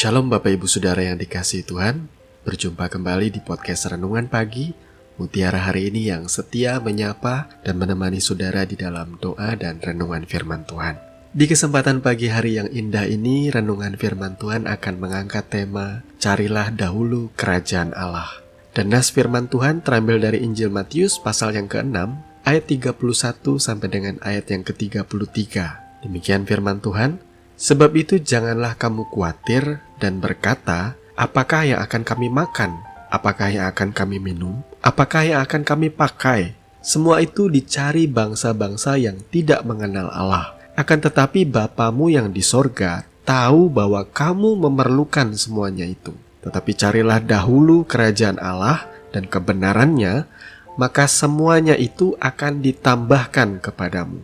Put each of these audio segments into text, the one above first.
Shalom Bapak Ibu Saudara yang dikasihi Tuhan. Berjumpa kembali di podcast Renungan Pagi Mutiara hari ini yang setia menyapa dan menemani saudara di dalam doa dan renungan firman Tuhan. Di kesempatan pagi hari yang indah ini, renungan firman Tuhan akan mengangkat tema Carilah dahulu kerajaan Allah. Dan nas firman Tuhan terambil dari Injil Matius pasal yang ke-6 ayat 31 sampai dengan ayat yang ke-33. Demikian firman Tuhan. Sebab itu janganlah kamu khawatir dan berkata, apakah yang akan kami makan? Apakah yang akan kami minum? Apakah yang akan kami pakai? Semua itu dicari bangsa-bangsa yang tidak mengenal Allah. Akan tetapi Bapamu yang di sorga tahu bahwa kamu memerlukan semuanya itu. Tetapi carilah dahulu kerajaan Allah dan kebenarannya, maka semuanya itu akan ditambahkan kepadamu.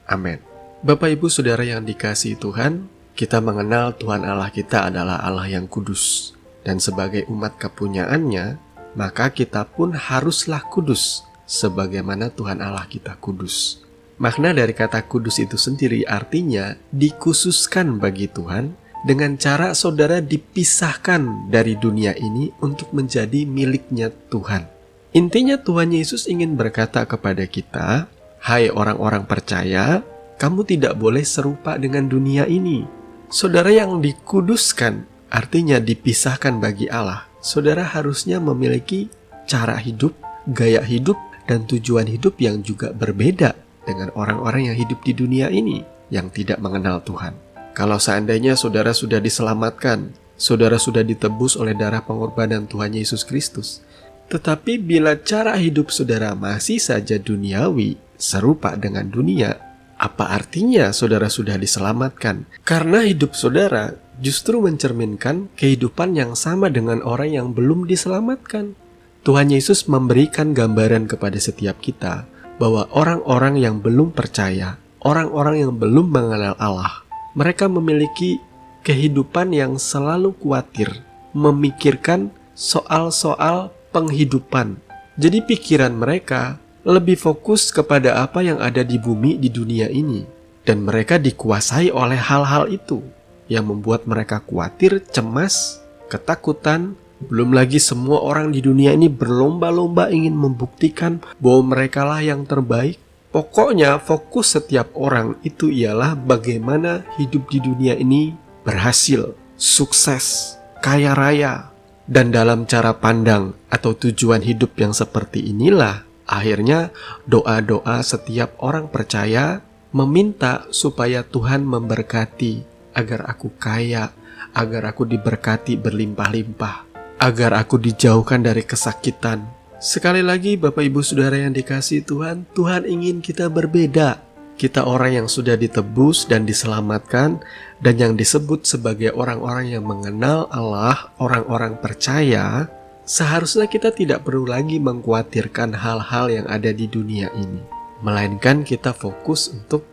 Amin. Bapak Ibu Saudara yang dikasihi Tuhan, kita mengenal Tuhan Allah kita adalah Allah yang kudus. Dan sebagai umat kepunyaannya, maka kita pun haruslah kudus, sebagaimana Tuhan Allah kita kudus. Makna dari kata kudus itu sendiri artinya dikhususkan bagi Tuhan, dengan cara saudara dipisahkan dari dunia ini untuk menjadi miliknya Tuhan. Intinya Tuhan Yesus ingin berkata kepada kita, hai orang-orang percaya, kamu tidak boleh serupa dengan dunia ini. Saudara yang dikuduskan artinya dipisahkan bagi Allah. Saudara harusnya memiliki cara hidup, gaya hidup, dan tujuan hidup yang juga berbeda dengan orang-orang yang hidup di dunia ini yang tidak mengenal Tuhan. Kalau seandainya saudara sudah diselamatkan, saudara sudah ditebus oleh darah pengorbanan Tuhan Yesus Kristus, tetapi bila cara hidup saudara masih saja duniawi, serupa dengan dunia, apa artinya saudara sudah diselamatkan? Karena hidup saudara justru mencerminkan kehidupan yang sama dengan orang yang belum diselamatkan. Tuhan Yesus memberikan gambaran kepada setiap kita bahwa orang-orang yang belum percaya, orang-orang yang belum mengenal Allah, mereka memiliki kehidupan yang selalu khawatir, memikirkan soal-soal penghidupan. Jadi pikiran mereka lebih fokus kepada apa yang ada di bumi di dunia ini. Dan mereka dikuasai oleh hal-hal itu yang membuat mereka khawatir, cemas, ketakutan. Belum lagi semua orang di dunia ini berlomba-lomba ingin membuktikan bahwa merekalah yang terbaik. Pokoknya fokus setiap orang itu ialah bagaimana hidup di dunia ini berhasil, sukses, kaya raya. Dan dalam cara pandang atau tujuan hidup yang seperti inilah akhirnya doa-doa setiap orang percaya meminta supaya Tuhan memberkati agar aku kaya, agar aku diberkati berlimpah-limpah, agar aku dijauhkan dari kesakitan. Sekali lagi Bapak Ibu Saudara yang dikasihi Tuhan, Tuhan ingin kita berbeda. Kita orang yang sudah ditebus dan diselamatkan dan yang disebut sebagai orang-orang yang mengenal Allah, orang-orang percaya. Seharusnya kita tidak perlu lagi mengkhawatirkan hal-hal yang ada di dunia ini, melainkan kita fokus untuk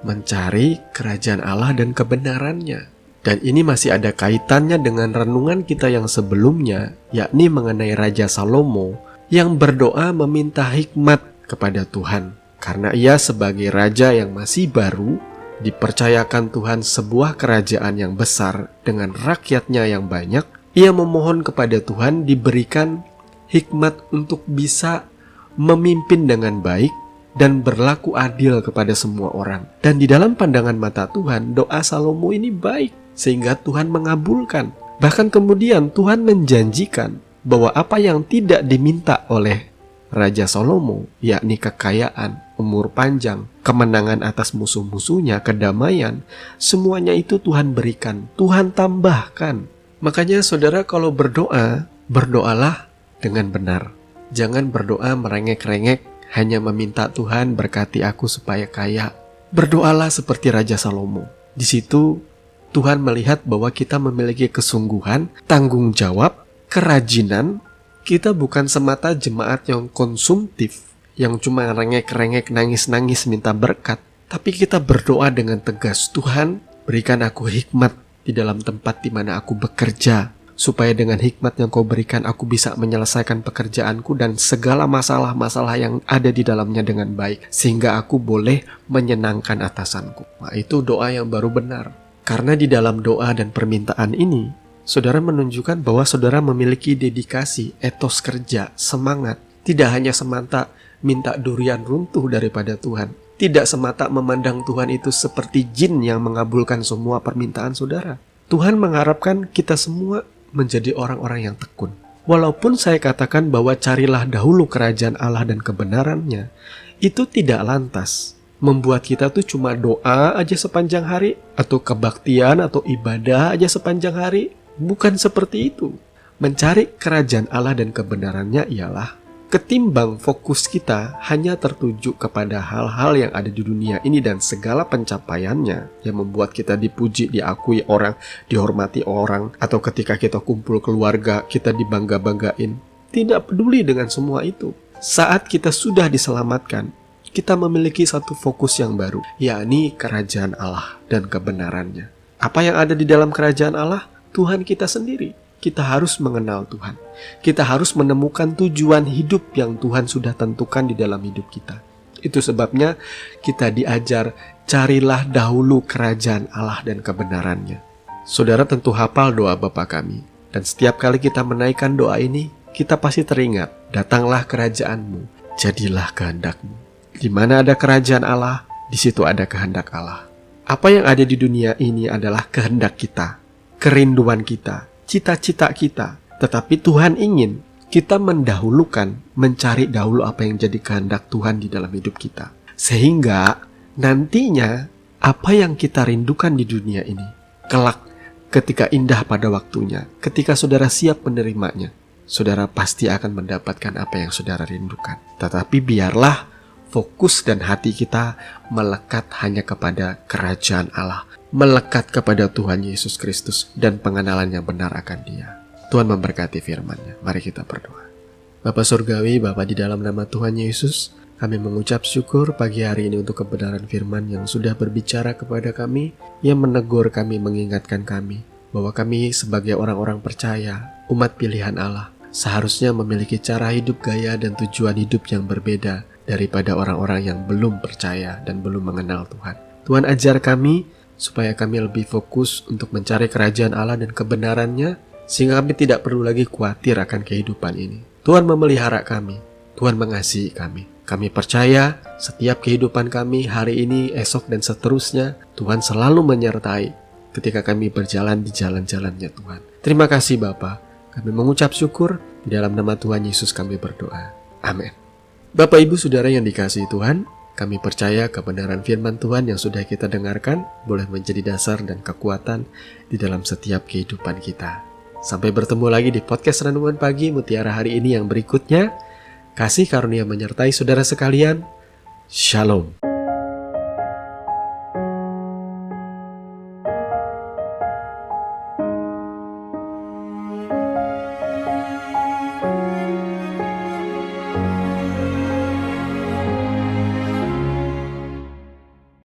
mencari kerajaan Allah dan kebenarannya. Dan ini masih ada kaitannya dengan renungan kita yang sebelumnya, yakni mengenai Raja Salomo yang berdoa meminta hikmat kepada Tuhan. Karena ia sebagai raja yang masih baru, dipercayakan Tuhan sebuah kerajaan yang besar dengan rakyatnya yang banyak. Ia memohon kepada Tuhan diberikan hikmat untuk bisa memimpin dengan baik dan berlaku adil kepada semua orang. Dan di dalam pandangan mata Tuhan, doa Salomo ini baik sehingga Tuhan mengabulkan. Bahkan kemudian Tuhan menjanjikan bahwa apa yang tidak diminta oleh Raja Salomo, yakni kekayaan, umur panjang, kemenangan atas musuh-musuhnya, kedamaian, semuanya itu Tuhan berikan, Tuhan tambahkan. Makanya saudara kalau berdoa, berdoalah dengan benar. Jangan berdoa merengek-rengek, hanya meminta Tuhan berkati aku supaya kaya. Berdoalah seperti Raja Salomo. Di situ Tuhan melihat bahwa kita memiliki kesungguhan, tanggung jawab, kerajinan. Kita bukan semata jemaat yang konsumtif, yang cuma rengek-rengek, nangis-nangis minta berkat. Tapi kita berdoa dengan tegas, Tuhan berikan aku hikmat di dalam tempat di mana aku bekerja, supaya dengan hikmat yang kau berikan aku bisa menyelesaikan pekerjaanku dan segala masalah-masalah yang ada di dalamnya dengan baik, sehingga aku boleh menyenangkan atasanku. Nah, itu doa yang baru benar. Karena di dalam doa dan permintaan ini, Saudara menunjukkan bahwa saudara memiliki dedikasi, etos kerja, semangat. Tidak hanya semata minta durian runtuh daripada Tuhan. Tidak semata memandang Tuhan itu seperti jin yang mengabulkan semua permintaan saudara. Tuhan mengharapkan kita semua menjadi orang-orang yang tekun. Walaupun saya katakan bahwa carilah dahulu kerajaan Allah dan kebenarannya, itu tidak lantas membuat kita tuh cuma doa aja sepanjang hari, atau kebaktian atau ibadah aja sepanjang hari. Bukan seperti itu. Mencari kerajaan Allah dan kebenarannya ialah ketimbang fokus kita hanya tertuju kepada hal-hal yang ada di dunia ini dan segala pencapaiannya yang membuat kita dipuji, diakui orang, dihormati orang, atau ketika kita kumpul keluarga, kita dibangga-banggain. Tidak peduli dengan semua itu. Saat kita sudah diselamatkan, kita memiliki satu fokus yang baru, yakni kerajaan Allah dan kebenarannya. Apa yang ada di dalam kerajaan Allah? Tuhan kita sendiri. Kita harus mengenal Tuhan. Kita harus menemukan tujuan hidup yang Tuhan sudah tentukan di dalam hidup kita. Itu sebabnya kita diajar, carilah dahulu kerajaan Allah dan kebenarannya. Saudara tentu hafal doa Bapa kami. Dan setiap kali kita menaikkan doa ini, kita pasti teringat, datanglah kerajaanmu, jadilah kehendakmu. Di mana ada kerajaan Allah, di situ ada kehendak Allah. Apa yang ada di dunia ini adalah kehendak kita, kerinduan kita, cita-cita kita. Tetapi Tuhan ingin kita mendahulukan, mencari dahulu apa yang jadi kehendak Tuhan di dalam hidup kita. Sehingga nantinya apa yang kita rindukan di dunia ini, kelak ketika indah pada waktunya, ketika saudara siap menerimanya, saudara pasti akan mendapatkan apa yang saudara rindukan. Tetapi biarlah fokus dan hati kita melekat hanya kepada kerajaan Allah, melekat kepada Tuhan Yesus Kristus dan pengenalan yang benar akan Dia. Tuhan memberkati firman-Nya. Mari kita berdoa. Bapa Surgawi, Bapa di dalam nama Tuhan Yesus, kami mengucap syukur pagi hari ini untuk kebenaran firman yang sudah berbicara kepada kami, yang menegur kami, mengingatkan kami, bahwa kami sebagai orang-orang percaya, umat pilihan Allah, seharusnya memiliki cara hidup, gaya, dan tujuan hidup yang berbeda daripada orang-orang yang belum percaya dan belum mengenal Tuhan. Tuhan ajar kami supaya kami lebih fokus untuk mencari kerajaan Allah dan kebenarannya, sehingga kami tidak perlu lagi khawatir akan kehidupan ini. Tuhan memelihara kami, Tuhan mengasihi kami. Kami percaya setiap kehidupan kami hari ini, esok, dan seterusnya, Tuhan selalu menyertai ketika kami berjalan di jalan-jalannya Tuhan. Terima kasih Bapa. Kami mengucap syukur, di dalam nama Tuhan Yesus kami berdoa. Amin. Bapak Ibu Saudara yang dikasihi Tuhan, kami percaya kebenaran firman Tuhan yang sudah kita dengarkan boleh menjadi dasar dan kekuatan di dalam setiap kehidupan kita. Sampai bertemu lagi di podcast Renungan Pagi Mutiara hari ini yang berikutnya. Kasih karunia menyertai saudara sekalian. Shalom.